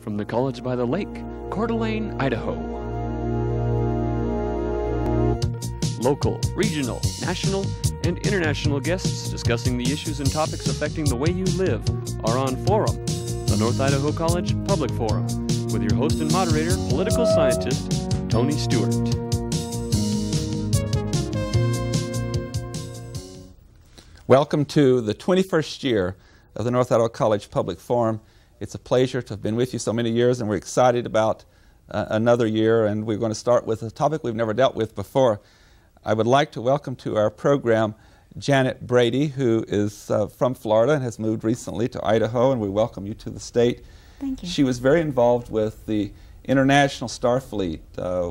from the College by the Lake, Coeur d'Alene, Idaho. Local, regional, national, and international guests discussing the issues and topics affecting the way you live are on Forum, the North Idaho College Public Forum, with your host and moderator, political scientist, Tony Stewart. Welcome to the 21st year of the North Idaho College Public Forum. It's a pleasure to have been with you so many years, and we're excited about another year, and we're going to start with a topic we've never dealt with before. I would like to welcome to our program Janet Brady, who is from Florida and has moved recently to Idaho, and we welcome you to the state. Thank you. She was very involved with the International Starfleet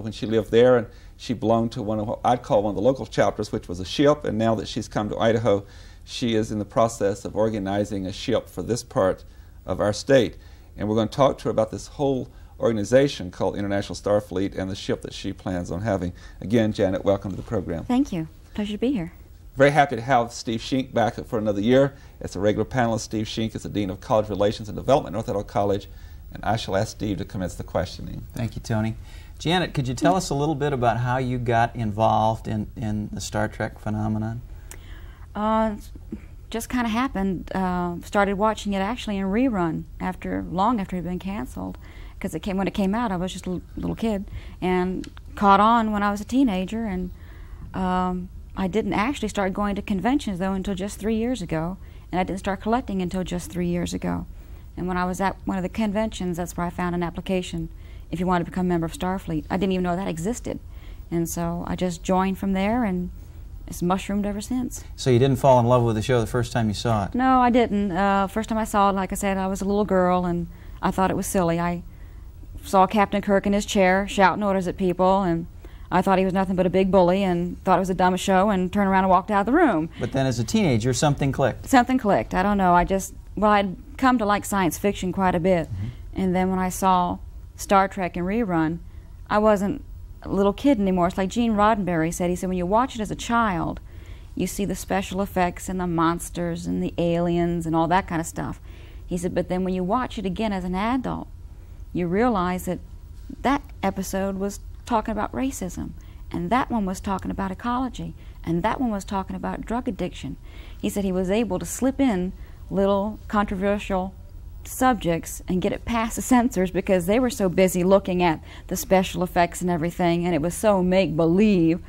when she lived there, and she belonged to one of what I'd call one of the local chapters, which was a ship, and now that she's come to Idaho, she is in the process of organizing a ship for this part of our state. And we're going to talk to her about this whole organization called International Starfleet and the ship that she plans on having. Again, Janet, welcome to the program. Thank you. Pleasure to be here. Very happy to have Steve Shink back for another year. As a regular panelist, Steve Shink is the Dean of College Relations and Development at North Idaho College, and I shall ask Steve to commence the questioning. Thank you, Tony. Janet, could you tell us a little bit about how you got involved in the Star Trek phenomenon? Just kind of happened. Started watching it actually in rerun long after it had been canceled, because when it came out, I was just a little kid, and caught on when I was a teenager. And I didn't actually start going to conventions though until just 3 years ago, and I didn't start collecting until just 3 years ago. And when I was at one of the conventions, that's where I found an application if you wanted to become a member of Starfleet. I didn't even know that existed, and so I just joined from there, and it's mushroomed ever since. So you didn't fall in love with the show the first time you saw it? No, I didn't. First time I saw it, like I said, I was a little girl, and I thought it was silly. I saw Captain Kirk in his chair shouting orders at people, and I thought he was nothing but a big bully, and thought it was the dumbest show, and turned around and walked out of the room. But then as a teenager, something clicked. Something clicked. I don't know. I'd come to like science fiction quite a bit, and then when I saw Star Trek in rerun, I wasn't a little kid anymore. It's like Gene Roddenberry said. He said, when you watch it as a child, you see the special effects and the monsters and the aliens and all that kind of stuff. He said, but then when you watch it again as an adult, you realize that that episode was talking about racism, and that one was talking about ecology, and that one was talking about drug addiction. He said he was able to slip in little controversial subjects and get it past the censors because they were so busy looking at the special effects and everything, and it was so make-believe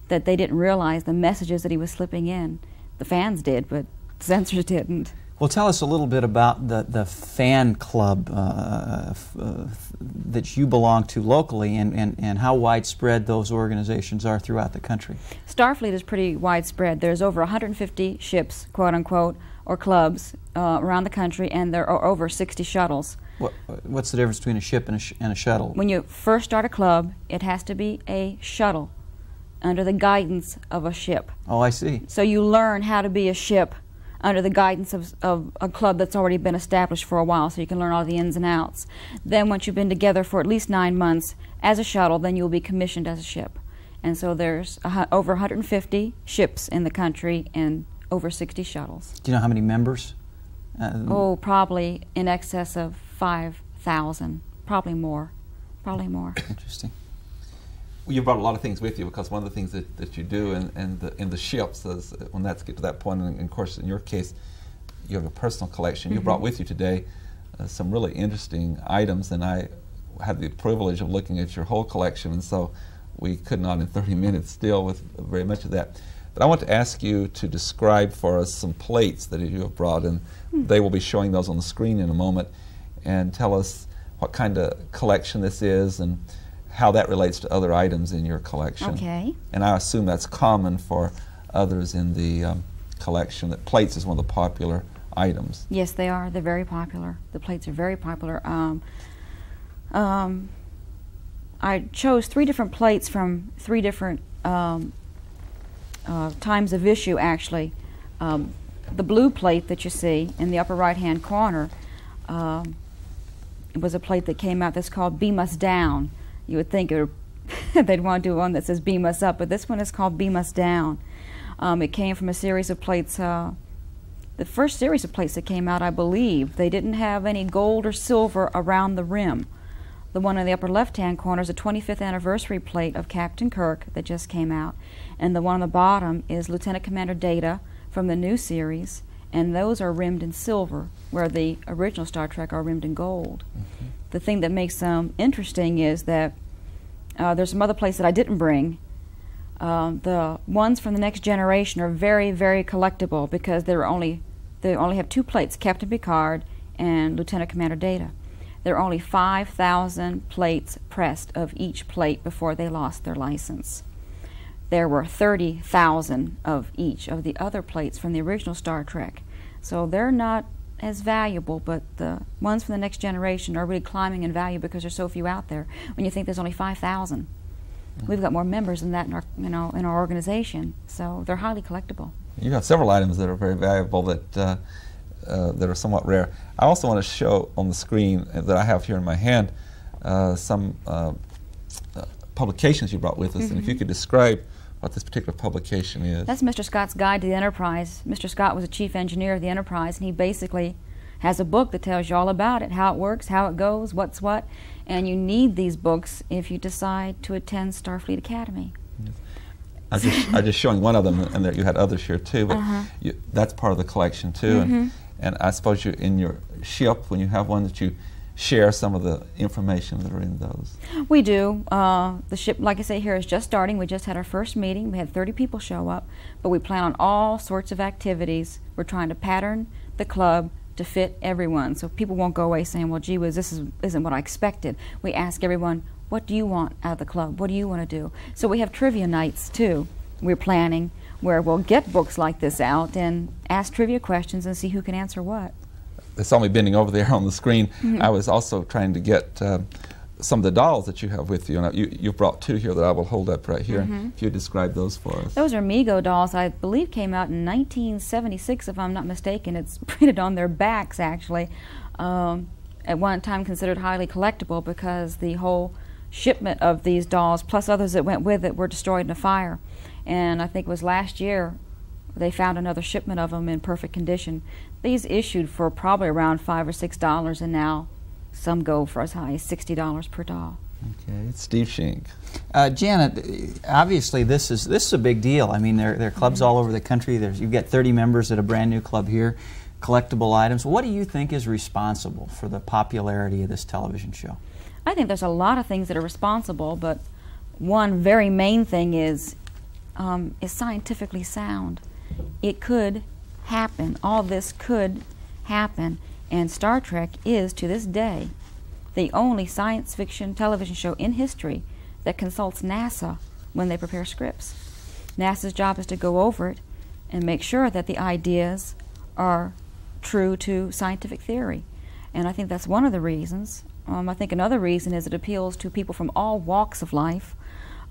that they didn't realize the messages that he was slipping in. The fans did, but the censors didn't. Well, tell us a little bit about the fan club that you belong to locally, and how widespread those organizations are throughout the country. Starfleet is pretty widespread. There's over 150 ships, quote-unquote, or clubs around the country, and there are over 60 shuttles. What's the difference between a ship and a shuttle? When you first start a club, it has to be a shuttle under the guidance of a ship. Oh, I see. So you learn how to be a ship under the guidance of a club that's already been established for a while, so you can learn all the ins and outs. Then once you've been together for at least 9 months as a shuttle, then you'll be commissioned as a ship. And so there's over 150 ships in the country and over 60 shuttles. Do you know how many members? Oh, probably in excess of 5,000. Probably more. Probably more. Interesting. Well, you brought a lot of things with you, because one of the things that you do in the ships is, when that's get to that point, and of course in your case you have a personal collection. You brought with you today some really interesting items, and I had the privilege of looking at your whole collection, and so we could not in 30 minutes deal with very much of that. But I want to ask you to describe for us some plates that you have brought, and they will be showing those on the screen in a moment, and tell us what kind of collection this is and how that relates to other items in your collection. Okay. And I assume that's common for others in the collection, that plates is one of the popular items. Yes, they are. They're very popular. The plates are very popular. I chose 3 different plates from 3 different times of issue, actually. The blue plate that you see in the upper right-hand corner it was a plate that came out that's called Beam Us Down. You would think they'd want to do one that says Beam Us Up, but this one is called Beam Us Down. It came from a series of plates the first series of plates that came out, I believe, they didn't have any gold or silver around the rim. The one in the upper left-hand corner is a 25th anniversary plate of Captain Kirk that just came out, and the one on the bottom is Lieutenant Commander Data from the new series, and those are rimmed in silver, where the original Star Trek are rimmed in gold. Mm-hmm. The thing that makes them interesting is that there's some other plates that I didn't bring. The ones from the Next Generation are very, very collectible because they only have 2 plates, Captain Picard and Lieutenant Commander Data. There are only 5,000 plates pressed of each plate before they lost their license. There were 30,000 of each of the other plates from the original Star Trek. So they're not as valuable, but the ones from the Next Generation are really climbing in value because there's so few out there. When you think there's only 5,000, we've got more members than that in our, in our organization. So they're highly collectible. You have several items that are very valuable that that are somewhat rare. I also want to show on the screen that I have here in my hand some publications you brought with us, Mm-hmm. and if you could describe what this particular publication is. That's Mr. Scott's Guide to the Enterprise. Mr. Scott was a chief engineer of the Enterprise, and he basically has a book that tells you all about it, how it works, how it goes, what's what, and you need these books if you decide to attend Starfleet Academy. Yes. I'm just showing one of them, and there you had others here too, but that's part of the collection too. Mm-hmm. And I suppose you, in your ship, when you have one, that you share some of the information that are in those. We do. The ship, like I say here, is just starting. We just had our first meeting. We had 30 people show up, but we plan on all sorts of activities. We're trying to pattern the club to fit everyone, so people won't go away saying, well, gee whiz, this isn't what I expected. We ask everyone, what do you want out of the club? What do you want to do? So we have trivia nights, too, we're planning, where we'll get books like this out and ask trivia questions and see who can answer what. They saw me bending over there on the screen. Mm-hmm. I was also trying to get some of the dolls that you have with you, and you've brought 2 here that I will hold up right here. Mm-hmm. If you describe those for us. Those are Mego dolls. I believe came out in 1976, if I'm not mistaken. It's printed on their backs, actually. At one time considered highly collectible because the whole shipment of these dolls, plus others that went with it, were destroyed in a fire. And I think it was last year they found another shipment of them in perfect condition. These issued for probably around $5 or $6, and now some go for as high as $60 per doll. Okay, it's Steve Shink. Janet, obviously this is a big deal. I mean, there are clubs all over the country. You've got 30 members at a brand new club here, collectible items. What do you think is responsible for the popularity of this television show? I think there's a lot of things that are responsible, but one very main thing is scientifically sound. It could happen. All this could happen, and Star Trek is, to this day, the only science fiction television show in history that consults NASA when they prepare scripts. NASA's job is to go over it and make sure that the ideas are true to scientific theory. And I think that's one of the reasons. I think another reason is it appeals to people from all walks of life.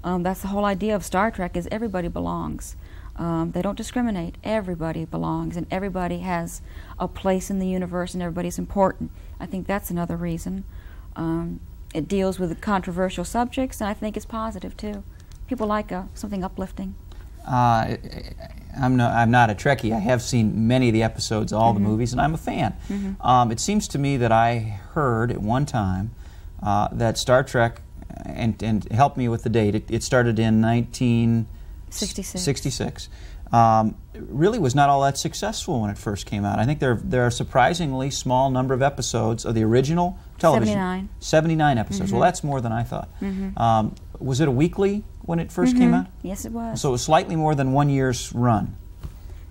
That's the whole idea of Star Trek, is everybody belongs. They don't discriminate. Everybody belongs, and everybody has a place in the universe, and everybody's important. I think that's another reason. It deals with controversial subjects, and I think it's positive too. People like something uplifting. I'm not a Trekkie. I have seen many of the episodes, all the movies, and I'm a fan. It seems to me that I heard at one time that Star Trek, and help me with the date, it started in 1966. Really was not all that successful when it first came out. I think there are a surprisingly small number of episodes of the original television. 79 episodes. Well, that's more than I thought. Was it a weekly when it first came out? Yes, it was. So it was slightly more than 1 year's run.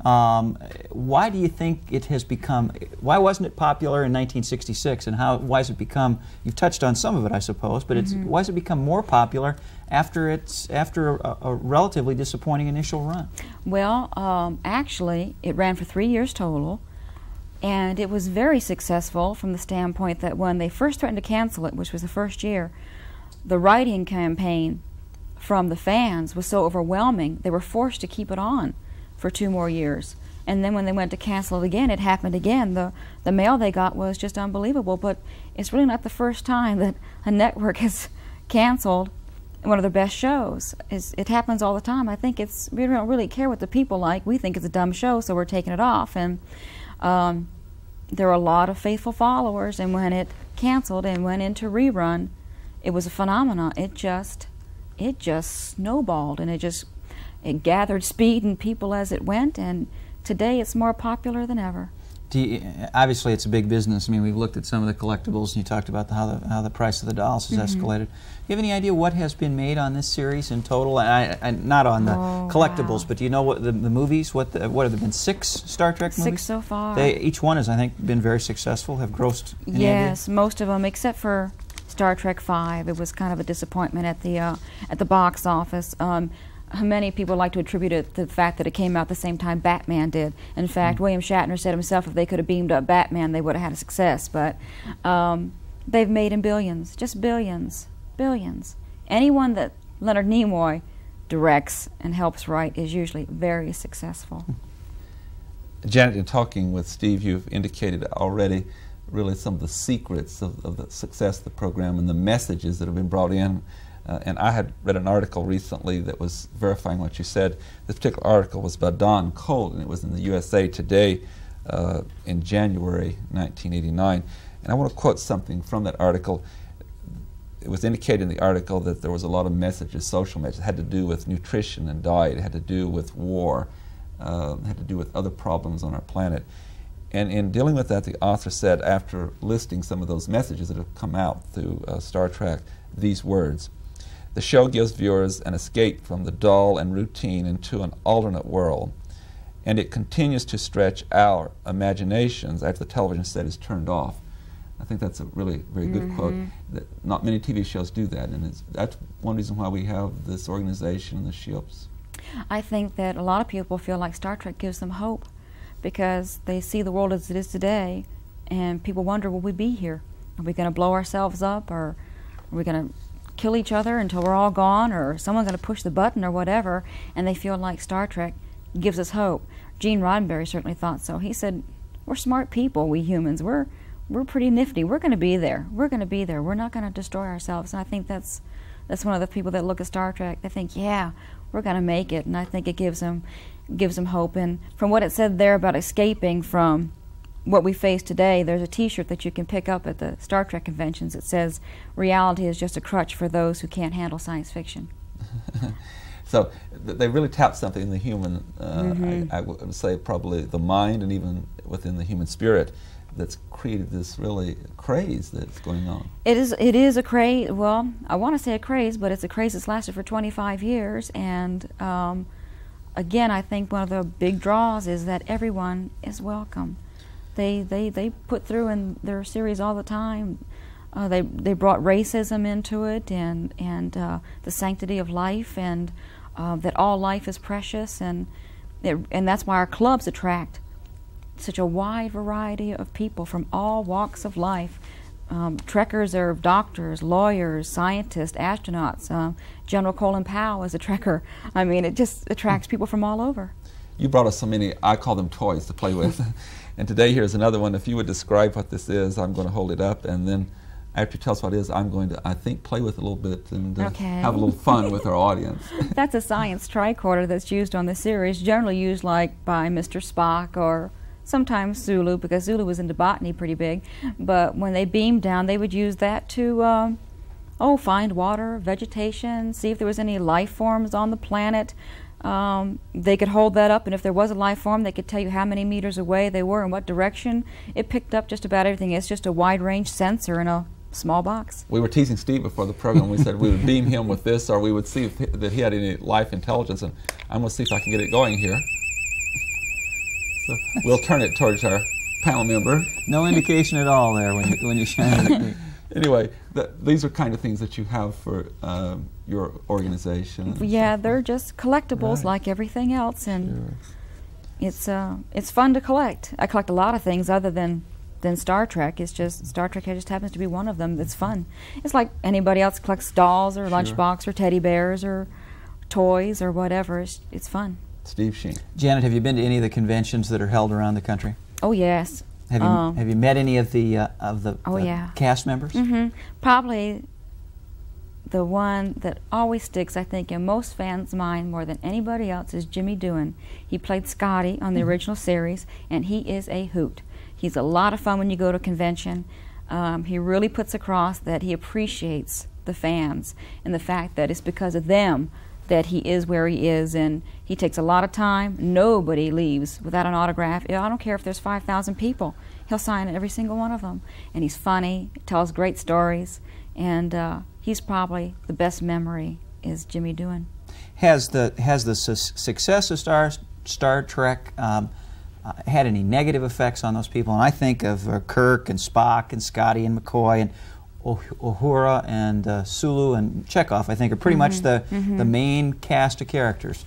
Why do you think it has become, why wasn't it popular in 1966, and why has it become, you've touched on some of it, I suppose, but why has it become more popular after a relatively disappointing initial run? Well, actually, it ran for 3 years total, and it was very successful from the standpoint that when they first threatened to cancel it, which was the first year, the writing campaign from the fans was so overwhelming, they were forced to keep it on for 2 more years. And then when they went to cancel it again, it happened again. The mail they got was just unbelievable, but it's really not the first time that a network has canceled one of their best shows. It happens all the time. I think we don't really care what the people like. We think it's a dumb show, so we're taking it off. And there were a lot of faithful followers, and when it canceled and went into rerun, it was a phenomenon. It just snowballed, and it gathered speed and people as it went, and today it's more popular than ever. Obviously, it's a big business. I mean, we've looked at some of the collectibles, and you talked about how the price of the dolls has escalated. Do you have any idea what has been made on this series in total? Not on the collectibles, wow. but do you know what the movies? What have there been? 6 Star Trek movies? 6 so far. Each one has, I think, been very successful. Have grossed. Yes, most of them, except for Star Trek V. It was kind of a disappointment at the box office. Many people like to attribute it to the fact that it came out the same time Batman did. In fact, William Shatner said himself if they could have beamed up Batman, they would have had a success. But they've made in billions, just billions, billions. Anyone that Leonard Nimoy directs and helps write is usually very successful. Janet, in talking with Steve, you've indicated already really some of the secrets of the success of the program and the messages that have been brought in. And I had read an article recently that was verifying what you said. This particular article was by Don Colt, and it was in the USA Today in January 1989. And I want to quote something from that article. It was indicated in the article that there was a lot of messages, social messages. It had to do with nutrition and diet. It had to do with war. It had to do with other problems on our planet. And in dealing with that, the author said, after listing some of those messages that have come out through Star Trek, these words: "The show gives viewers an escape from the dull and routine into an alternate world, and it continues to stretch our imaginations after the television set is turned off." I think that's a really very good quote. That not many TV shows do that, and that's one reason why we have this organization and the ships. I think that a lot of people feel like Star Trek gives them hope because they see the world as it is today, and people wonder, will we be here? Are we going to blow ourselves up, or are we going to kill each other until we're all gone, or is someone going to push the button or whatever? And they feel like Star Trek gives us hope. Gene Roddenberry certainly thought so. He said, we're smart people, we humans. We're pretty nifty. We're going to be there. We're going to be there. We're not going to destroy ourselves. And I think that's one of the people that look at Star Trek. They think, yeah, we're going to make it. And I think it gives them hope. And from what it said there about escaping from what we face today, there's a T-shirt that you can pick up at the Star Trek conventions. It says, reality is just a crutch for those who can't handle science fiction. So they really tapped something in the human, I would say probably the mind and even within the human spirit that's created this really craze that's going on. It is a craze. Well, I want to say a craze, but it's a craze that's lasted for 25 years. And again, I think one of the big draws is that everyone is welcome. They put through in their series all the time. They brought racism into it, and the sanctity of life, and that all life is precious, and that's why our clubs attract such a wide variety of people from all walks of life. Trekkers are doctors, lawyers, scientists, astronauts. General Colin Powell is a trekker. I mean, it just attracts people from all over. You brought us so many, I call them toys to play with. And today here's another one. If you would describe what this is, I'm going to hold it up, and then after you tell us what it is, I'm going to, I think, play with it a little bit and have a little fun with our audience. That's a Sciencetricorder that's used on the series, generally used like by Mr. Spock or sometimes Zulu, because Zulu was into botany pretty big. But when they beamed down, they would use that to find water, vegetation, see if there was any life forms on the planet. They could hold that up, and if there was a life form, they could tell you how many meters away they were and what direction. It picked up just about everything. It's just a wide-range sensor in a small box. We were teasing Steve before the program. We said we would beam him with this, or we would see that he had any life intelligence. And I'm going to see if I can get it going here. So we'll turn it towards our panel member. No indication at all there when you shine it. Anyway, these are kind of things that you have for your organization. Yeah, they're just collectibles like everything else, and it's fun to collect. I collect a lot of things other than Star Trek. It's just Star Trek just happens to be one of them that's fun. It's like anybody else collects dolls or lunchbox or teddy bears or toys or whatever. It's fun. Steve Sheen. Janet, have you been to any of the conventions that are held around the country? Oh yes. Have you met any of the cast members? Probably the one that always sticks, I think, in most fans' mind more than anybody else is Jimmy Doohan. He played Scotty on the original series, and he is a hoot. He's a lot of fun when you go to a convention. He really puts across that he appreciates the fans and the fact that it's because of them that he is where he is, and he takes a lot of time. Nobody leaves without an autograph. I don't care if there's 5,000 people. He'll sign every single one of them. And he's funny, tells great stories, and he's probably the best memory is Jimmy Doohan. Has the success of Star Trek had any negative effects on those people? And I think of Kirk and Spock and Scotty and McCoy and Uhura and Sulu and Chekhov, I think, are pretty much the main cast of characters.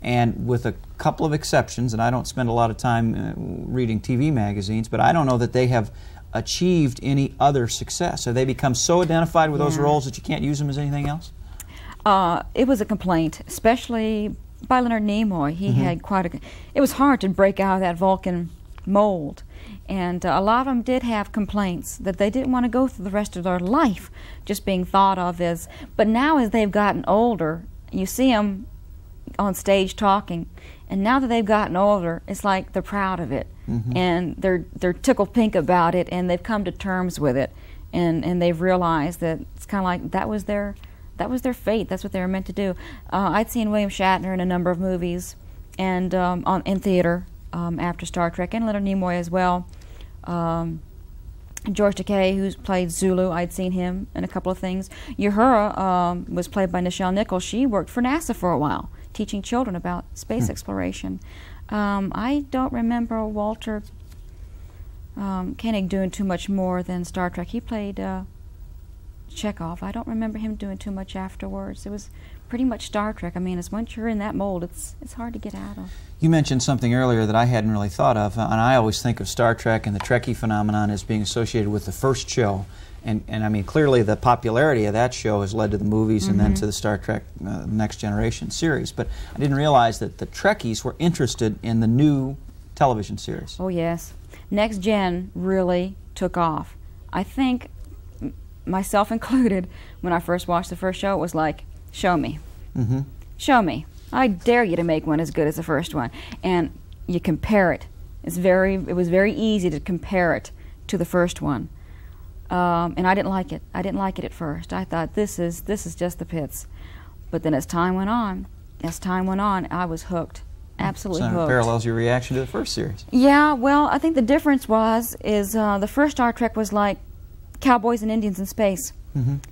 And with a couple of exceptions, and I don't spend a lot of time reading TV magazines, but I don't know that they have achieved any other success. Have they become so identified with those roles that you can't use them as anything else? It was a complaint, especially by Leonard Nimoy. He had quite a... It was hard to break out of that Vulcan mold. And a lot of them did have complaints that they didn't want to go through the rest of their life just being thought of as... But now as they've gotten older, you see them on stage talking, and now that they've gotten older, it's like they're proud of it, and they're tickled pink about it, and they've come to terms with it, and they've realized that it's kind of like that was their fate. That's what they were meant to do. I'd seen William Shatner in a number of movies, and in theater after Star Trek, and Leonard Nimoy as well. George Takei, who's played Zulu, I'd seen him in a couple of things. Uhura was played by Nichelle Nichols. She worked for NASA for a while, teaching children about space exploration. I don't remember Walter Koenig doing too much more than Star Trek. He played Chekhov. I don't remember him doing too much afterwards. It was pretty much Star Trek. I mean, once you're in that mold, it's hard to get out of. You mentioned something earlier that I hadn't really thought of, and I always think of Star Trek and the Trekkie phenomenon as being associated with the first show. And I mean, clearly the popularity of that show has led to the movies and then to the Star Trek Next Generation series. But I didn't realize that the Trekkies were interested in the new television series. Oh, yes. Next Gen really took off. I think, myself included, when I first watched the first show, it was like, show me. Show me. I dare you to make one as good as the first one. And you compare it. It was very easy to compare it to the first one. And I didn't like it. I didn't like it at first. I thought this is just the pits. But then as time went on, I was hooked. Absolutely so hooked. It parallels your reaction to the first series. Yeah, well, I think the difference is the first Star Trek was like cowboys and Indians in space.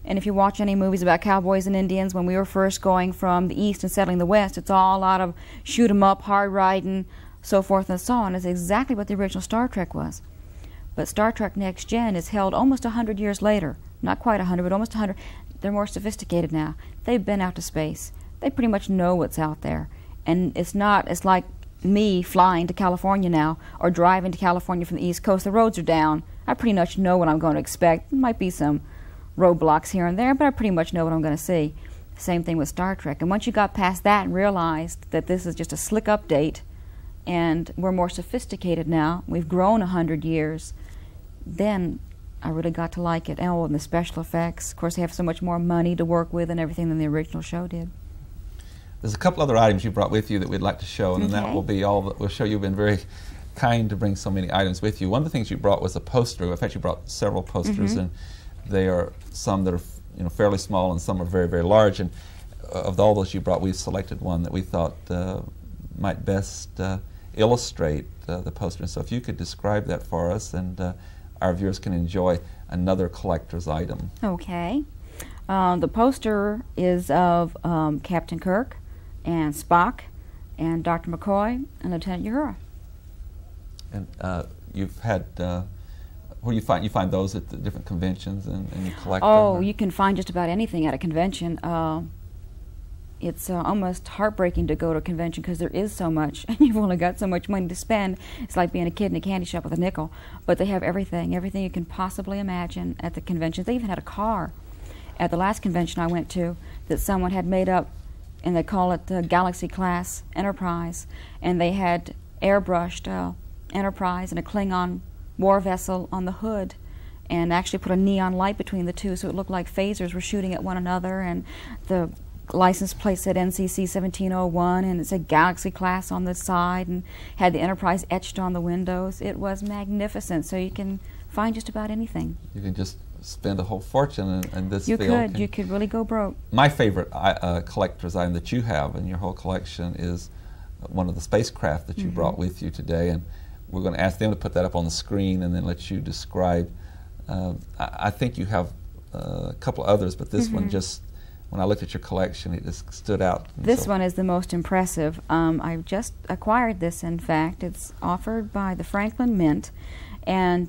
And if you watch any movies about cowboys and Indians, when we were first going from the east and settling the west, it's all a lot of shoot 'em up, hard riding, so forth and so on. It's exactly what the original Star Trek was. But Star Trek Next Gen is held almost 100 years later. Not quite 100, but almost 100. They're more sophisticated now. They've been out to space. They pretty much know what's out there. And it's like me flying to California now, or driving to California from the East Coast. The roads are down. I pretty much know what I'm going to expect. There might be some roadblocks here and there, but I pretty much know what I'm going to see. Same thing with Star Trek. And once you got past that and realized that this is just a slick update, and we're more sophisticated now, we've grown 100 years, then I really got to like it. And the special effects. Of course, they have so much more money to work with and everything than the original show did. There's a couple other items you brought with you that we'd like to show, and then that will be all that we'll show. You've been very kind to bring so many items with you. One of the things you brought was a poster. In fact, you brought several posters, and they are some that are fairly small and some are very, very large. And of all those you brought, we've selected one that we thought might best illustrate the poster. And so if you could describe that for us, and our viewers can enjoy another collector's item. Okay. The poster is of Captain Kirk and Spock and Dr. McCoy and Lieutenant Uhura. And you've had, where you find those at the different conventions, and you collect them? Oh, you can find just about anything at a convention. It's almost heartbreaking to go to a convention because there is so much, and you've only got so much money to spend. It's like being a kid in a candy shop with a nickel. But they have everything you can possibly imagine at the conventions. They even had a car at the last convention I went to that someone had made up, and they call it the Galaxy Class Enterprise, and they had airbrushed Enterprise and a Klingon war vessel on the hood, and actually put a neon light between the two so it looked like phasers were shooting at one another, and the license plate said NCC 1701 and it said Galaxy class on the side and had the Enterprise etched on the windows. It was magnificent, so you can find just about anything. You can just spend a whole fortune in this you field. You could really go broke. My favorite collector's item that you have in your whole collection is one of the spacecraft that you brought with you today, and we're going to ask them to put that up on the screen and then let you describe. I think you have a couple others, but this one just, when I looked at your collection, it just stood out. This one is the most impressive. I've just acquired this, in fact. It's offered by the Franklin Mint, and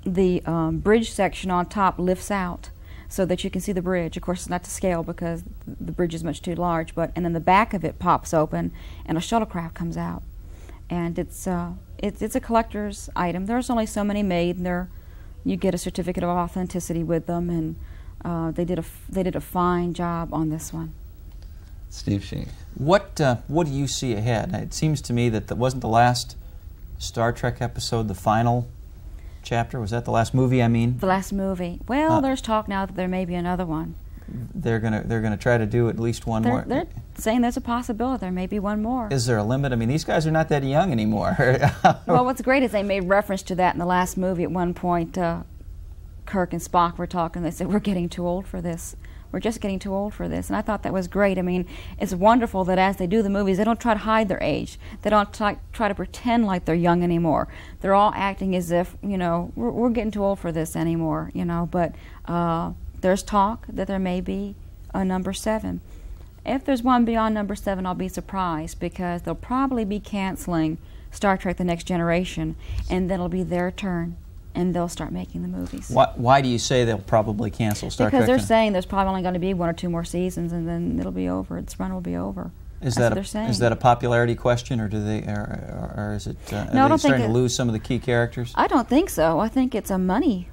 the bridge section on top lifts out so that you can see the bridge. Of course, it's not to scale because the bridge is much too large, and then the back of it pops open and a shuttlecraft comes out. And it's a collector's item. There's only so many made, and you get a certificate of authenticity with them, and they did a fine job on this one. Steve Sheen. What do you see ahead? It seems to me that wasn't the last Star Trek episode the final chapter? Was that the last movie, I mean? The last movie. Well, there's talk now that there may be another one. They're gonna try to do at least one more. They're saying there's a possibility there may be one more. Is there a limit? I mean, these guys are not that young anymore. Well, what's great is they made reference to that in the last movie. At one point, Kirk and Spock were talking. They said, "We're getting too old for this. We're just getting too old for this." And I thought that was great. I mean, it's wonderful that as they do the movies, they don't try to hide their age. They don't try to pretend like they're young anymore. They're all acting as if, we're getting too old for this anymore, But there's talk that there may be a number 7. If there's one beyond number 7, I'll be surprised, because they'll probably be canceling Star Trek The Next Generation, and then it'll be their turn, and they'll start making the movies. Why do you say they'll probably cancel Star Trek? Because they're saying there's probably only going to be 1 or 2 more seasons, and then it'll be over. Its run will be over. Is That's what they're saying. Is that a popularity question, or do they, or is it? No, are they starting to lose some of the key characters? I don't think so. I think it's a money.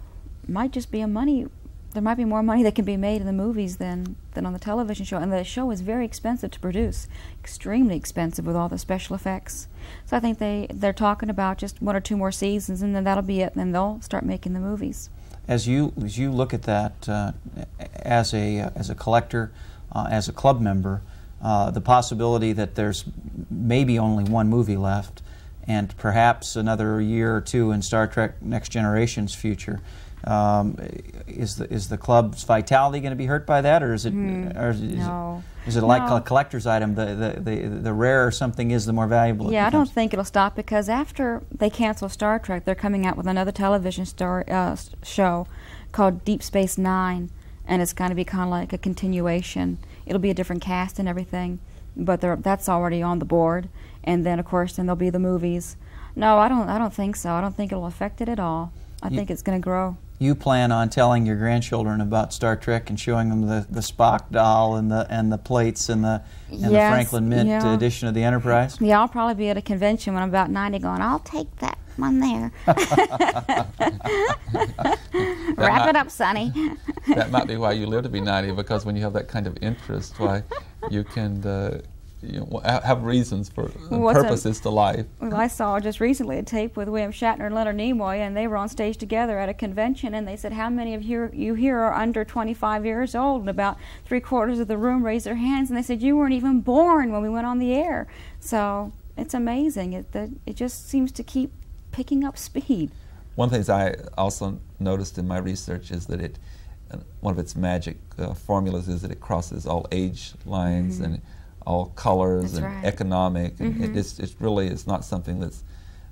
Might just be a money. There might be more money that can be made in the movies than on the television show, and the show is very expensive to produce, extremely expensive with all the special effects. So I think they're talking about just 1 or 2 more seasons, and then that'll be it. And then they'll start making the movies. As you look at that as a collector, as a club member, the possibility that there's maybe only 1 movie left, and perhaps another year or 2 in Star Trek Next Generation's future. Is the club's vitality going to be hurt by that, or is it? No. Is it like a collector's item? The rarer something is, the more valuable it becomes? I don't think it'll stop, because after they cancel Star Trek, they're coming out with another television show called Deep Space Nine, and it's going to be kind of like a continuation. It'll be a different cast and everything, but that's already on the board. And then, of course, there'll be the movies. No, I don't think so. I don't think it'll affect it at all. I think it's going to grow. You plan on telling your grandchildren about Star Trek and showing them the Spock doll and the plates and the Franklin Mint edition of the Enterprise? Yeah, I'll probably be at a convention when I'm about 90 going, "I'll take that one there." Wrap it up, Sonny. That might be why you live to be 90, because when you have that kind of interest, why you can have reasons for purposes to life. Well, I saw just recently a tape with William Shatner and Leonard Nimoy, and they were on stage together at a convention, and they said, "How many of you here are under 25 years old?" And about 3/4 of the room raised their hands, and they said, "You weren't even born when we went on the air." So it's amazing. It just seems to keep picking up speed. One of the things I also noticed in my research is that one of its magic formulas is that it crosses all age lines and all colors. That's and right. Economic. And it really is not something that's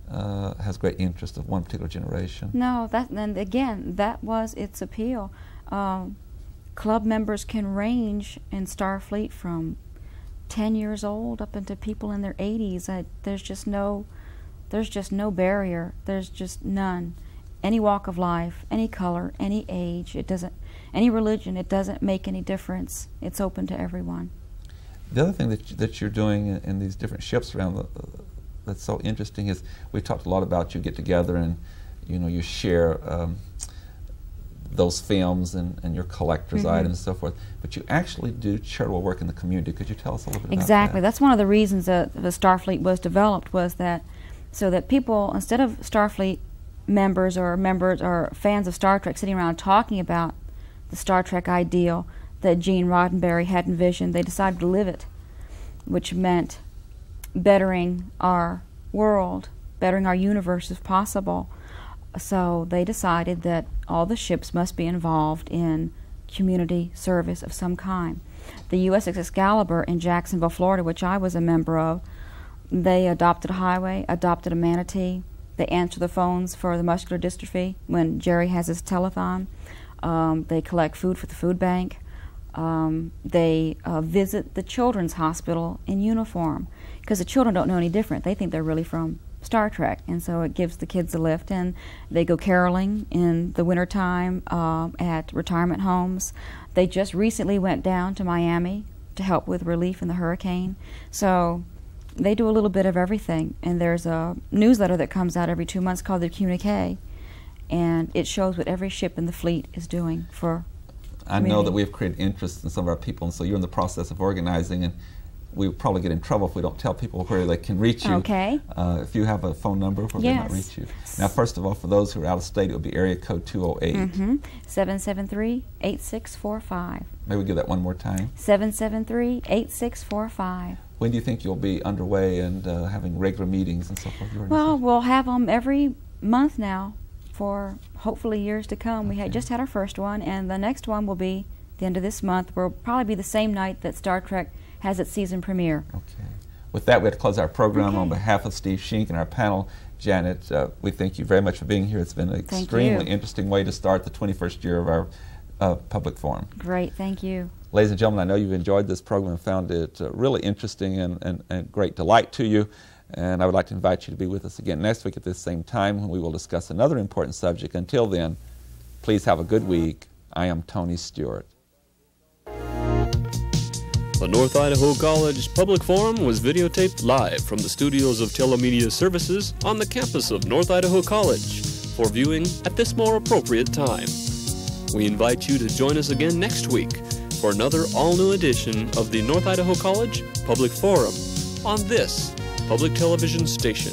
has great interest of one particular generation. No, and again, that was its appeal. Club members can range in Starfleet from 10 years old up into people in their 80s. There's just no barrier. There's just none. Any walk of life, any color, any age, any religion, it doesn't make any difference. It's open to everyone. The other thing that you're doing in these different ships around that's so interesting is we talked a lot about you get together and you share those films and your collector's items and so forth, but you actually do charitable work in the community. Could you tell us a little bit about that? Exactly. That's one of the reasons that the Starfleet was developed, was that so that people, instead of Starfleet members or fans of Star Trek sitting around talking about the Star Trek ideal that Gene Roddenberry had envisioned. They decided to live it, which meant bettering our world, bettering our universe if possible. So they decided that all the ships must be involved in community service of some kind. The USS Excalibur in Jacksonville, Florida, which I was a member of, they adopted a highway, adopted a manatee. They answer the phones for the muscular dystrophy when Jerry has his telethon. They collect food for the food bank. They visit the children's hospital in uniform, because the children don't know any different. They think they're really from Star Trek, and so it gives the kids a lift. And they go caroling in the wintertime at retirement homes. They just recently went down to Miami to help with relief in the hurricane. So they do a little bit of everything. And there's a newsletter that comes out every 2 months called the Communique, and it shows what every ship in the fleet is doing for I know that we have created interest in some of our people, and so you're in the process of organizing, and we would probably get in trouble if we don't tell people where they can reach you. Okay. If you have a phone number where they might reach you. Now, first of all, for those who are out of state, it would be area code 208. 773-8645. Maybe we give that one more time. 773-8645. When do you think you'll be underway and having regular meetings and so forth? Well, we'll have them every month now for hopefully years to come. We just had our first one, and the next one will be the end of this month. Will probably be the same night that Star Trek has its season premiere. Okay. With that, we have to close our program. On behalf of Steve Shink and our panel, Janet, we thank you very much for being here. It's been an extremely interesting way to start the 21st year of our public forum. Great, thank you. Ladies and gentlemen, I know you've enjoyed this program and found it really interesting and great delight to you. And I would like to invite you to be with us again next week at this same time when we will discuss another important subject. Until then, please have a good week. I am Tony Stewart. The North Idaho College Public Forum was videotaped live from the studios of Telemedia Services on the campus of North Idaho College for viewing at this more appropriate time. We invite you to join us again next week for another all-new edition of the North Idaho College Public Forum on this public television station.